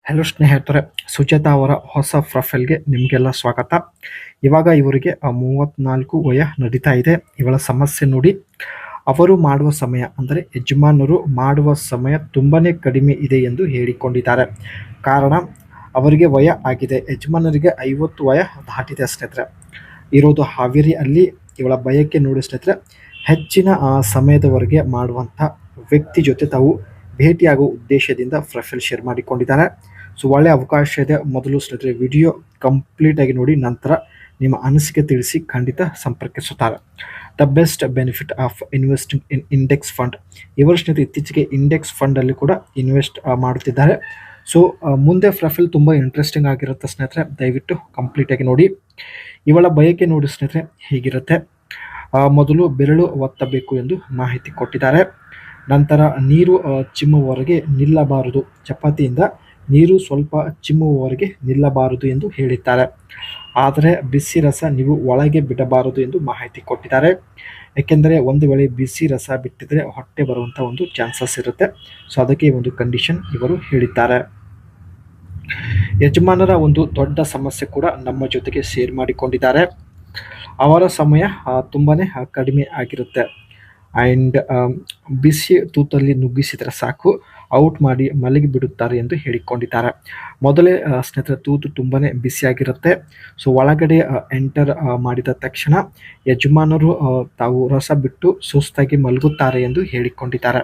Hello ಸ್ನೇಹಿತರೆ, ಸುಜಾತ ಅವರ ಹೊಸ ಪ್ರೊಫೈಲ್ಗೆ ನಿಮಗೆಲ್ಲ ಸ್ವಾಗತ. ಇವಾಗ ಇವರಿಗೆ 34 ವಯ ನಡೀತಾ ಇದೆ. ಇವಳ ಸಮಸ್ಯೆ ನೋಡಿ, ಅವರು ಮಾಡುವ ಸಮಯ ಅಂದರೆ ಯಜಮಾನರು ಮಾಡುವ ಸಮಯ ತುಂಬಾ ಕಡಿಮೆ ಇದೆ ಎಂದು ಹೇಳಿಕೊಂಡಿದ್ದಾರೆ. ಕಾರಣ ಅವರಿಗೆ ವಯ ಆಗಿದೆ. ಯಜಮಾನರಿಗೆ 50 ವಯ ದಾಟಿದೆ ಸ್ನೇಹಿತರೆ. ಇರೋದು ಹಾವೇರಿ. ಅಲ್ಲಿ ಇವಳ ಬಯಕೆ ನೋಡಿ ಸ್ನೇಹಿತರೆ, ಹೆಚ್ಚಿನ ಸಮಯದವರೆಗೆ ಮಾಡುವಂಥ ವ್ಯಕ್ತಿ ಜೊತೆ ತಾವು ಭೇಟಿಯಾಗುವ ಉದ್ದೇಶದಿಂದ ಪ್ರೊಫೈಲ್ ಶೇರ್ ಮಾಡಿಕೊಂಡಿದ್ದಾರೆ. ಸೊ ಒಳ್ಳೆ ಅವಕಾಶ ಇದೆ. ಮೊದಲು ಸ್ನೇಹಿತರೆ ವಿಡಿಯೋ ಕಂಪ್ಲೀಟ್ ಆಗಿ ನೋಡಿ, ನಂತರ ನಿಮ್ಮ ಅನಿಸಿಕೆ ತಿಳಿಸಿ ಖಂಡಿತ ಸಂಪರ್ಕಿಸುತ್ತಾರೆ. The best benefit of investing in index fund. ಇವರು ಸ್ನೇಹಿತರೆ ಇತ್ತೀಚೆಗೆ ಇಂಡೆಕ್ಸ್ ಫಂಡಲ್ಲಿ ಕೂಡ ಇನ್ವೆಸ್ಟ್ ಮಾಡುತ್ತಿದ್ದಾರೆ. ಸೊ ಮುಂದೆ ಪ್ರೊಫೈಲ್ ತುಂಬ ಇಂಟ್ರೆಸ್ಟಿಂಗ್ ಆಗಿರುತ್ತೆ ಸ್ನೇಹಿತರೆ, ದಯವಿಟ್ಟು ಕಂಪ್ಲೀಟಾಗಿ ನೋಡಿ. ಇವಳ ಬಯಕೆ ನೋಡಿ ಸ್ನೇಹಿತರೆ ಹೇಗಿರುತ್ತೆ. ಮೊದಲು ಬೆರಳು ಒತ್ತಬೇಕು ಎಂದು ಮಾಹಿತಿ ಕೊಟ್ಟಿದ್ದಾರೆ. ನಂತರ ನೀರು ಚಿಮ್ಮುವವರೆಗೆ ನಿಲ್ಲಬಾರದು, ಚಪಾತಿಯಿಂದ ನೀರು ಸ್ವಲ್ಪ ಚಿಮ್ಮುವವರೆಗೆ ನಿಲ್ಲಬಾರದು ಎಂದು ಹೇಳಿದ್ದಾರೆ. ಆದರೆ ಬಿಸಿ ರಸ ನೀವು ಒಳಗೆ ಬಿಡಬಾರದು ಎಂದು ಮಾಹಿತಿ ಕೊಟ್ಟಿದ್ದಾರೆ. ಏಕೆಂದರೆ ಒಂದು ವೇಳೆ ಬಿಸಿ ರಸ ಬಿಟ್ಟಿದ್ರೆ ಹೊಟ್ಟೆ ಬರುವಂಥ ಒಂದು ಚಾನ್ಸಸ್ ಇರುತ್ತೆ. ಸೊ ಅದಕ್ಕೆ ಈ ಒಂದು ಕಂಡೀಷನ್ ಇವರು ಹೇಳಿದ್ದಾರೆ. ಯಜಮಾನರ ಒಂದು ದೊಡ್ಡ ಸಮಸ್ಯೆ ಕೂಡ ನಮ್ಮ ಜೊತೆಗೆ ಶೇರ್ ಮಾಡಿಕೊಂಡಿದ್ದಾರೆ. ಅವರ ಸಮಯ ತುಂಬಾ ಕಡಿಮೆ ಆಗಿರುತ್ತೆ. ಆ್ಯಂಡ್ ಬಿಸಿ ತೂತಲ್ಲಿ ನುಗ್ಗಿಸಿದರೆ ಸಾಕು, ಔಟ್ ಮಾಡಿ ಮಲಗಿ ಬಿಡುತ್ತಾರೆ ಎಂದು ಹೇಳಿಕೊಂಡಿದ್ದಾರೆ. ಮೊದಲೇ ಸ್ನೇಹಿತರೆ ತೂತು ತುಂಬಾ ಬಿಸಿಯಾಗಿರುತ್ತೆ. ಸೊ ಒಳಗಡೆ ಎಂಟರ್ ಮಾಡಿದ ತಕ್ಷಣ ಯಜಮಾನರು ತಾವು ರಸ ಬಿಟ್ಟು ಸುಸ್ತಾಗಿ ಮಲಗುತ್ತಾರೆ ಎಂದು ಹೇಳಿಕೊಂಡಿದ್ದಾರೆ.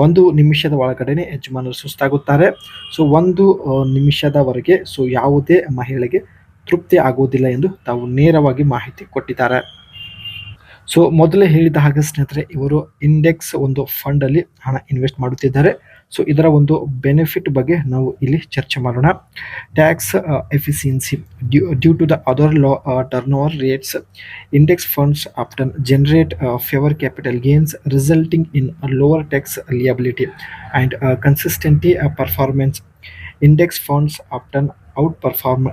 1 ನಿಮಿಷದ ಒಳಗಡೆ ಯಜಮಾನರು ಸುಸ್ತಾಗುತ್ತಾರೆ. ಸೊ 1 ನಿಮಿಷದವರೆಗೆ ಯಾವುದೇ ಮಹಿಳೆಗೆ ತೃಪ್ತಿ ಆಗುವುದಿಲ್ಲ ಎಂದು ತಾವು ನೇರವಾಗಿ ಮಾಹಿತಿ ಕೊಟ್ಟಿದ್ದಾರೆ. ಸೊ ಮೊದಲೇ ಹೇಳಿದ ಹಾಗೆ ಸ್ನೇಹಿತರೆ, ಇವರು ಇಂಡೆಕ್ಸ್ ಒಂದು ಫಂಡಲ್ಲಿ ಹಣ ಇನ್ವೆಸ್ಟ್ ಮಾಡುತ್ತಿದ್ದಾರೆ. ಸೊ ಇದರ ಒಂದು ಬೆನಿಫಿಟ್ ಬಗ್ಗೆ ನಾವು ಇಲ್ಲಿ ಚರ್ಚೆ ಮಾಡೋಣ. Tax efficiency due to the other low turnover rates, index funds often generate fewer capital gains resulting in lower tax liability and consistent performance. Index funds often outperform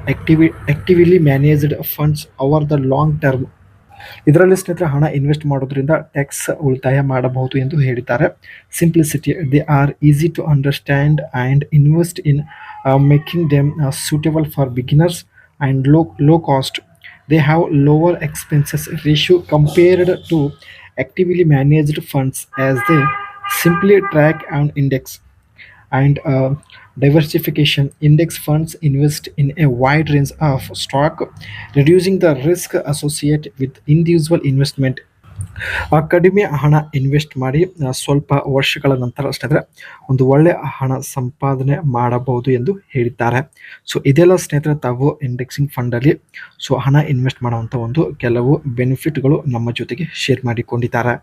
actively managed funds over the long term. ಇದರಲ್ಲಿ ಸ್ನೇಹಿತರೆ ಹಣ invest ಮಾಡೋದ್ರಿಂದ tax ಉಳಿತಾಯ ಮಾಡಬಹುದು ಎಂದು ಹೇಳಿದ್ದಾರೆ. Simplicity, they are easy to understand and invest in making them suitable for beginners and low cost. They have lower expenses ratio compared to actively managed funds as they simply track an index. And diversification, index funds invest in a wide range of stock, reducing the risk associated with individual investment. ಕಡಿಮೆ ಹಣ invest ಮಾಡಿ ಸ್ವಲ್ಪ ವರ್ಷಗಳ ನಂತರ ಸ್ನೇಹಿತರೆ ಒಂದು ಒಳ್ಳೆಯ ಹಣ ಸಂಪಾದನೆ ಮಾಡಬಹುದು ಎಂದು ಹೇಳಿದ್ದಾರೆ. ಸೊ ಇದೆಲ್ಲ ಸ್ನೇಹಿತರೆ ತಾವು ಇಂಡೆಕ್ಸಿಂಗ್ ಫಂಡಲ್ಲಿ ಹಣ ಇನ್ವೆಸ್ಟ್ ಮಾಡುವಂಥ ಒಂದು ಕೆಲವು ಬೆನಿಫಿಟ್ಗಳು ನಮ್ಮ ಜೊತೆಗೆ ಶೇರ್ ಮಾಡಿಕೊಂಡಿದ್ದಾರೆ.